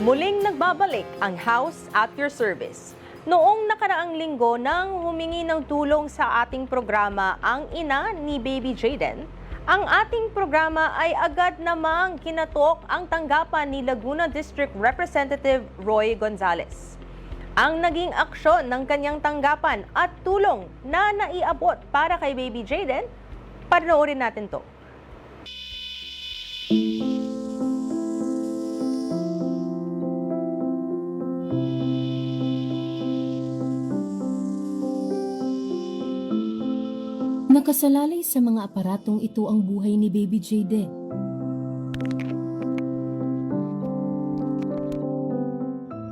Muling nagbabalik ang House at Your Service. Noong nakaraang linggo nang humingi ng tulong sa ating programa ang ina ni Baby Jayden, ang ating programa ay agad namang kinatok ang tanggapan ni Laguna District Representative Roy Gonzales. Ang naging aksyon ng kanyang tanggapan at tulong na naiabot para kay Baby Jayden, panoorin natin to. Nakasalalay sa mga aparatong ito ang buhay ni Baby Jayden.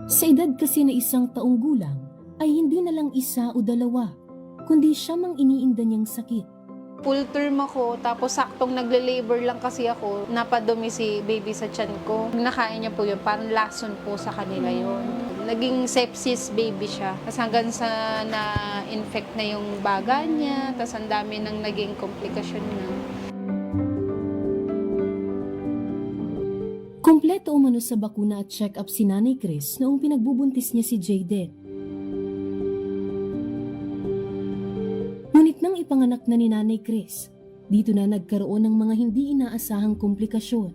Sa edad kasi na 1 taong gulang, ay hindi na lang 1 o 2, kundi siya mang iniinda niyang sakit. Full term ako, tapos saktong nagle-labor lang kasi ako, napadumi si baby sa tiyan ko. Nakain niya po yun, parang lason po sa kanila yun. Naging sepsis baby siya. Tapos hanggang sa na-infect na yung baga niya, tapos ang dami nang naging komplikasyon na. Kompleto umano sa bakuna at check-up si Nanay Chris noong pinagbubuntis niya si Jayden. Ngunit nang ipanganak na ni Nanay Chris, dito na nagkaroon ng mga hindi inaasahang komplikasyon.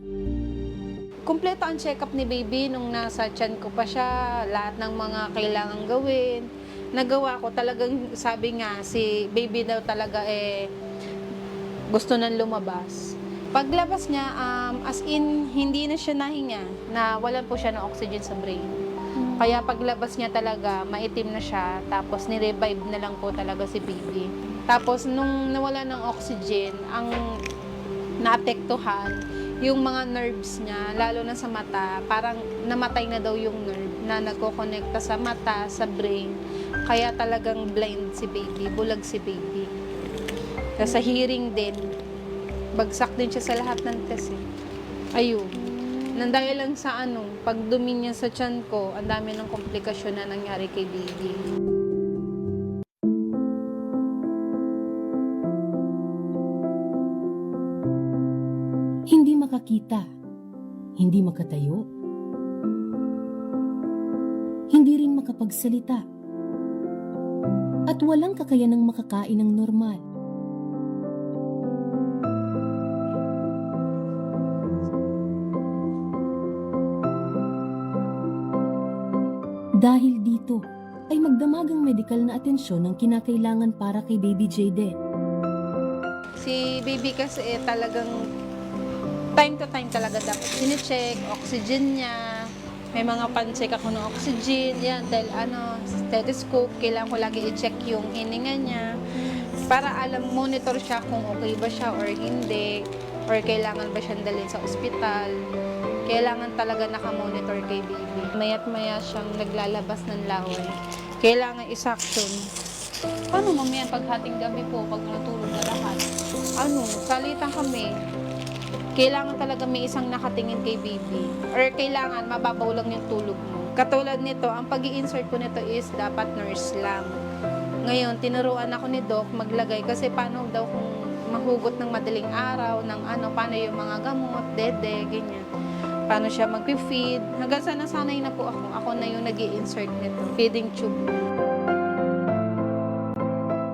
Kompleto ang check-up ni baby nung nasa tiyan ko pa siya, lahat ng mga kailangang gawin. Nagawa ko talagang, sabi nga, si baby daw talaga gusto nang lumabas. Paglabas niya, as in, hindi na siya nahinga, na walan po siya ng oxygen sa brain. Kaya paglabas niya talaga, maitim na siya, tapos ni-revive na lang po talaga si baby. Tapos nung nawala ng oxygen, ang naapektuhan, yung mga nerves niya, lalo na sa mata, parang namatay na daw yung nerve na nagko-connecta sa mata, sa brain. Kaya talagang blind si baby, bulag si baby. Tapos sa hearing din, bagsak din siya sa lahat ng test Ayun. Nang dahil lang sa pagdumi niya sa tiyan ko, ang dami ng komplikasyon na nangyari kay baby. Hindi makakita, hindi makatayo, hindi rin makapagsalita, at walang kakayanang makakain ng normal. Dahil dito, ay magdamagang medikal na atensyon ang kinakailangan para kay Baby Jayden. Si baby kasi talagang time to time talaga dapat sine-check, oxygen niya. May mga pan-check ako ng oxygen, yan, dahil stethoscope, kailangan ko lagi i-check yung hininga niya. Para monitor siya kung okay ba siya or hindi, or kailangan ba siyang dalhin sa ospital. Kailangan talaga nakamonitor kay baby. Maya't maya siyang naglalabas ng laway. Kailangan isaction. Paano mamaya paghating gabi po, pag natulog na lahat? Salitan kami. Kailangan talaga may isang nakatingin kay baby. Or kailangan mababaw lang yung tulog mo. Katulad nito, ang pag-i-insert ko nito is dapat nurse lang. Ngayon, tinuruan ako ni Doc maglagay kasi paano daw kung mahugot ng madaling araw, ng paano yung mga gamot, dede, ganyan. Paano siya mag-feed. Hanggang sa nasanay na po ako. Ako na yung nag-i-insert nito. Feeding tube.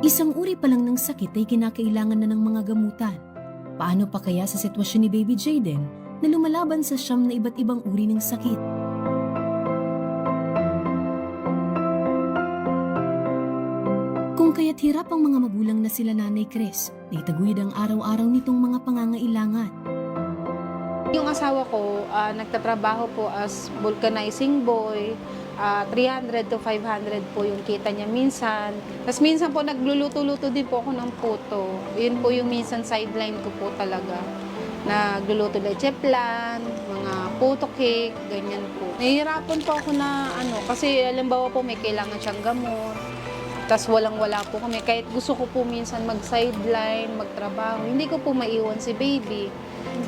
Isang uri pa lang ng sakit ay kinakailangan na ng mga gamutan. Paano pa kaya sa sitwasyon ni Baby Jayden na lumalaban sa siyam na iba't ibang uri ng sakit? Kung kaya't hirap ang mga magulang na sila Nanay Chris na itaguyod ang araw-araw nitong mga pangangailangan. Yung asawa ko, nagtatrabaho po as vulcanizing boy. 300 to 500 po yung kita niya minsan. Tapos minsan po nagluluto-luto din po ako ng puto. Yun po yung minsan sideline ko po talaga. Nagluluto leche flan, mga puto cake, ganyan po. Nahihirapan po ako na kasi halimbawa po may kailangan siyang gamot. Tapos walang-wala po kami. Kahit gusto ko po minsan mag-sideline, magtrabaho, hindi ko po maiwan si baby.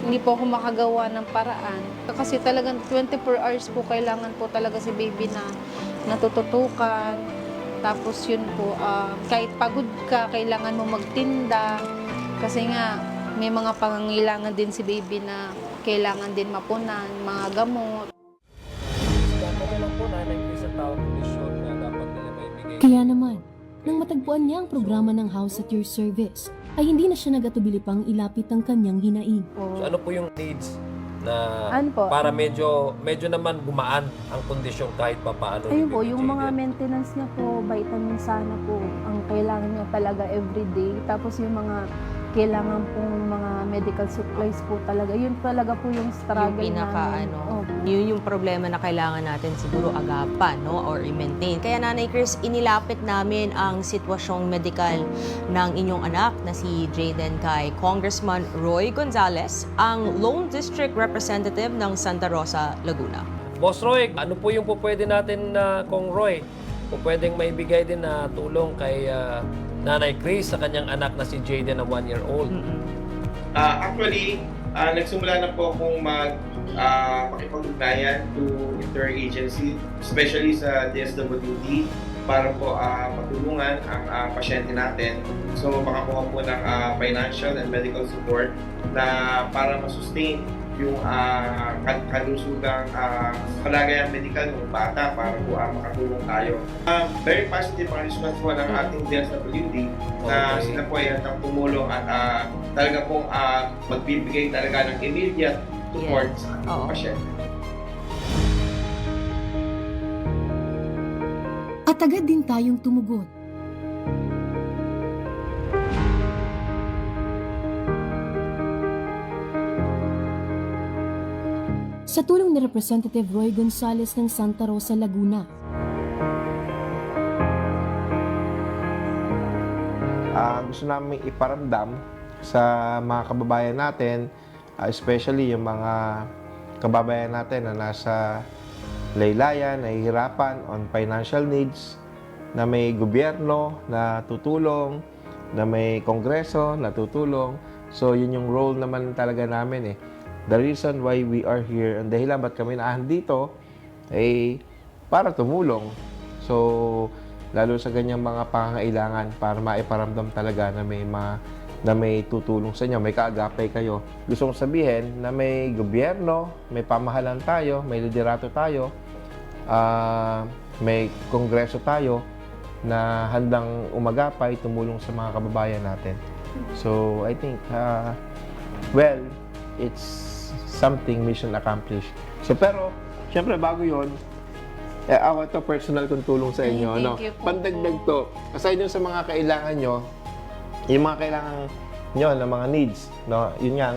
Hindi po ako makagawa ng paraan. Kasi talagang 24 hours po kailangan po talaga si baby na natututukan. Tapos yun po, kahit pagod ka, kailangan mo magtinda. Kasi nga, may mga pangangailangan din si baby na kailangan din mapunan, mga gamot. Kaya naman, nang matagpuan niya ang programa ng House at Your Service, ay hindi na siya nagatubili pang ilapit ang kanyang hinaing. So ano po yung needs na Ano po? para medyo naman gumaan ang kondisyon kahit pa paano ni Ayun po, Baby yung mga Jaden? maintenance niya po, vitamin sana po, ang kailangan niya talaga everyday. Tapos yung mga kailangan pong mga medical supplies po talaga. Yun talaga po yung struggle Yung pinaka namin. Opo. yun yung problema na kailangan natin siguro agapan, no, or i-maintain. Kaya Nanay Chris, inilapit namin ang sitwasyong medikal ng inyong anak na si Jaden kay Congressman Roy Gonzales, ang Lone District Representative ng Santa Rosa, Laguna. Boss Roy, ano po yung po pwede natin na Kong Roy? Po pwedeng maibigay din na tulong kay Nanay Chris sa kanyang anak na si Jaden na 1-year-old. Actually, nagsimula na po akong makipag-ugnayan to interagency, especially sa DSWD, para po matulungan ang pasyente natin. So, makakuha po ng financial and medical support na para masustain yung kalusugang kalagayan medical ng bata para po makatulong tayo. Very positive ang response po ng ating DSWD na Okay. sila po ay handang tumulong at talaga pong magbibigay talaga ng immediate support sa ating Oo. pasyente. At agad din tayong tumugon. Sa tulong ni Representative Roy Gonzales ng Santa Rosa, Laguna, gusto namin iparamdam sa mga kababayan natin, especially yung mga kababayan natin na nasa laylayan, nahihirapan on financial needs, na may gobyerno na tutulong, na may kongreso na tutulong. So, yun yung role naman talaga namin eh. The reason why we are here, ang dahilan ba't kami dito, ay para tumulong. So, lalo sa ganyang mga pangangailangan para maiparamdam talaga na may tutulong sa inyo, may kaagapay kayo. Gusto kong sabihin na may gobyerno, may pamahalan tayo, may liderato tayo, may kongreso tayo na handang umagapay, tumulong sa mga kababayan natin. So, I think, well, it's something mission accomplished. So, pero, syempre, bago yon, ako ito personal kong tulong sa inyo. Thank No? you po. Pandagdag to, aside dun sa mga kailangan nyo, yung mga kailangan nyo na mga needs, no? Yun nga,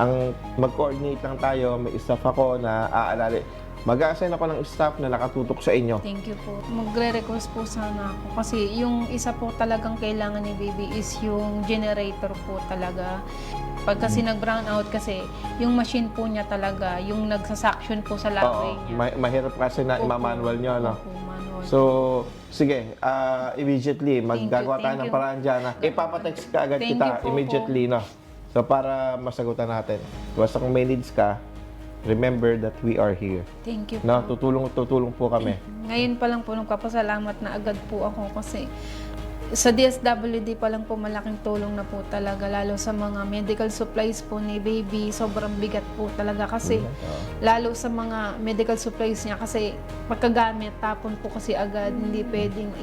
ang mag-coordinate lang tayo, may staff ako na aalala. Mag-assign ako ng staff na nakatutok sa inyo. Thank you po. Magre-request po sana ako kasi yung isa po talagang kailangan ni baby is yung generator po talaga. Pag kasi nag-brown out kasi, yung machine po niya talaga, yung nagsa-suction po sa lagay Oo, niya. mahirap kasi na Opo. ima-manual nyo, no? Opo, manual. So, sige, immediately, maggagawa tayo thank ng you. paraan dyan. Ipapatext ka agad Thank kita you po, immediately, no? So, para masagutan natin. Basta kung may needs ka, remember that we are here. Thank you po. No? Tutulong po kami. Ngayon pa lang po nagpapasalamat na agad po ako kasi sa DSWD pa lang po malaking tulong na po talaga lalo sa mga medical supplies po ni baby. Sobrang bigat po talaga kasi lalo sa mga medical supplies niya kasi pagkagamit tapon po kasi agad hindi pwedeng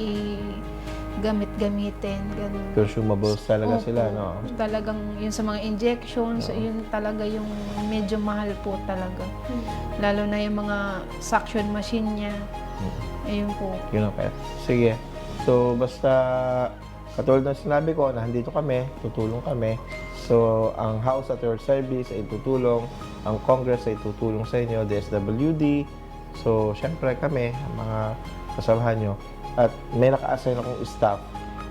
gamit-gamitin ganun. Consumables talaga Opo. sila, no? Talagang yun sa mga injections, yun talaga yung medyo mahal po talaga. Lalo na yung mga suction machine niya. Ayun po. Yun ang kaya. Sige. So, basta katulad ng sinabi ko, nandito kami, tutulong kami. So, ang House at Your Service ay tutulong, ang Congress ay tutulong sa inyo, DSWD. So, syempre kami, ang mga kasamahan nyo. At may naka-assign akong staff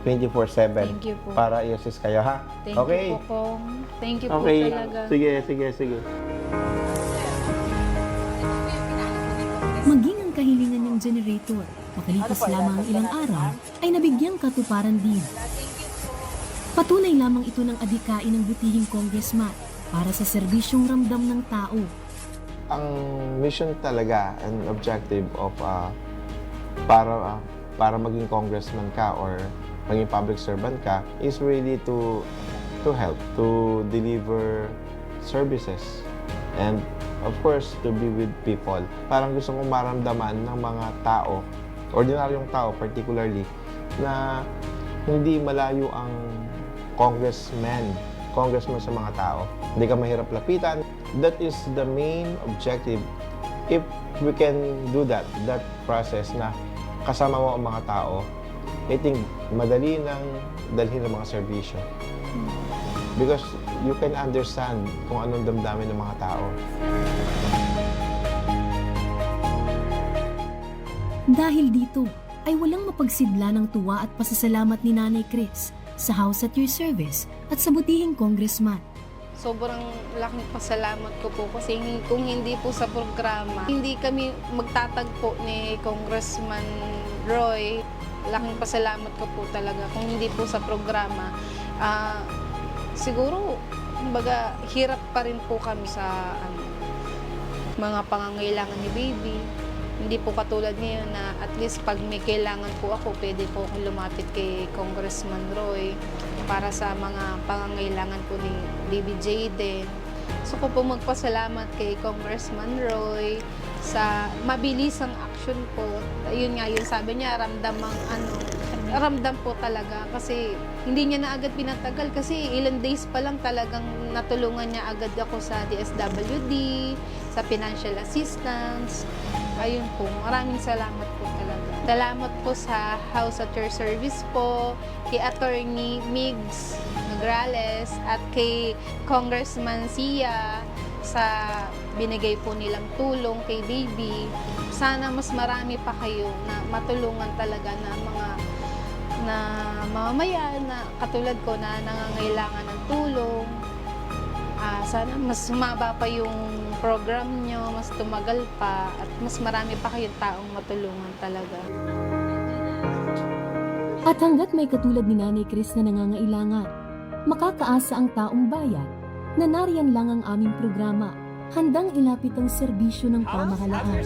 24/7 Thank you po. para i-assist kayo, ha? Thank Okay? you po, Kong. Thank you po Okay. talaga. Sige. maging ang kahilingan ng generator, makalipas lamang ang ilang araw, ay nabigyang katuparan din. Patunay lamang ito ng adhikain ng butihing congressman para sa serbisyong ramdam ng tao. Ang mission talaga and objective of para maging congressman ka or maging public servant ka is really to help, to deliver services, and of course to be with people. Parang gusto kong maramdaman ng mga tao, ordinaryong tao particularly, na hindi malayo ang congressman sa mga tao. Hindi ka mahirap lapitan. That is the main objective. If we can do that process na kasama mo ang mga tao, I think madali nang dalhin ng mga serbisyo. Because you can understand kung anong damdamin ng mga tao. Dahil dito, ay walang mapagsidla ng tuwa at pasasalamat ni Nanay Chris sa House at Your Service at sa butihing congressman. Sobrang laking pasalamat ko po kasi kung hindi po sa programa, hindi kami magtatagpo ni Congressman Roy. Laking pasalamat ko po talaga kung hindi po sa programa. Siguro, kumbaga, hirap pa rin po kami sa mga pangangailangan ni baby. Hindi po katulad ngayon na at least pag may kailangan po ako, pwede po akong lumapit kay Congressman Roy para sa mga pangangailangan po ni Baby Jayden. So ko po magpasalamat kay Congressman Roy sa mabilisang action po. Yun nga, yung sabi niya, ramdam po talaga kasi hindi niya na agad pinatagal kasi ilang days pa lang talagang natulungan niya agad ako sa DSWD, sa financial assistance. Ayun po, maraming salamat po talaga. Salamat po sa House at Your Service po, kay Attorney Migs Nograles at kay Congressman Sia sa binigay po nilang tulong kay baby. Sana mas marami pa kayo na matulungan talaga na mga mamamayan na katulad ko na nangangailangan ng tulong. Sana mas sumaba pa yung program nyo, mas tumagal pa, at mas marami pa kayong taong matulungan talaga. At hanggat may katulad ni Nanay Chris na nangangailangan, makakaasa ang taong bayan na nariyan lang ang aming programa, handang ilapit ang serbisyo ng pamahalaan.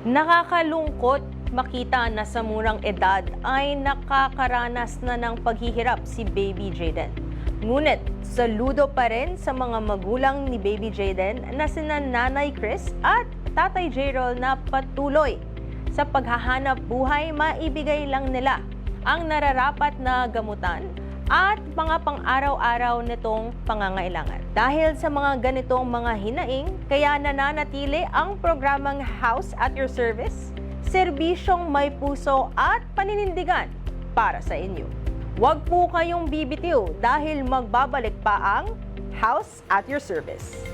Nakakalungkot makita na sa murang edad ay nakakaranas na ng paghihirap si Baby Jayden. Ngunit saludo pa rin sa mga magulang ni Baby Jayden na sina Nanay Chris at Tatay Jerol na patuloy sa paghahanap buhay, maibigay lang nila ang nararapat na gamutan at mga pang-araw-araw nitong pangangailangan. Dahil sa mga ganitong mga hinaing, kaya nananatili ang programang House at Your Service, serbisyong may puso at paninindigan para sa inyo. Huwag po kayong bibitiw dahil magbabalik pa ang House at Your Service.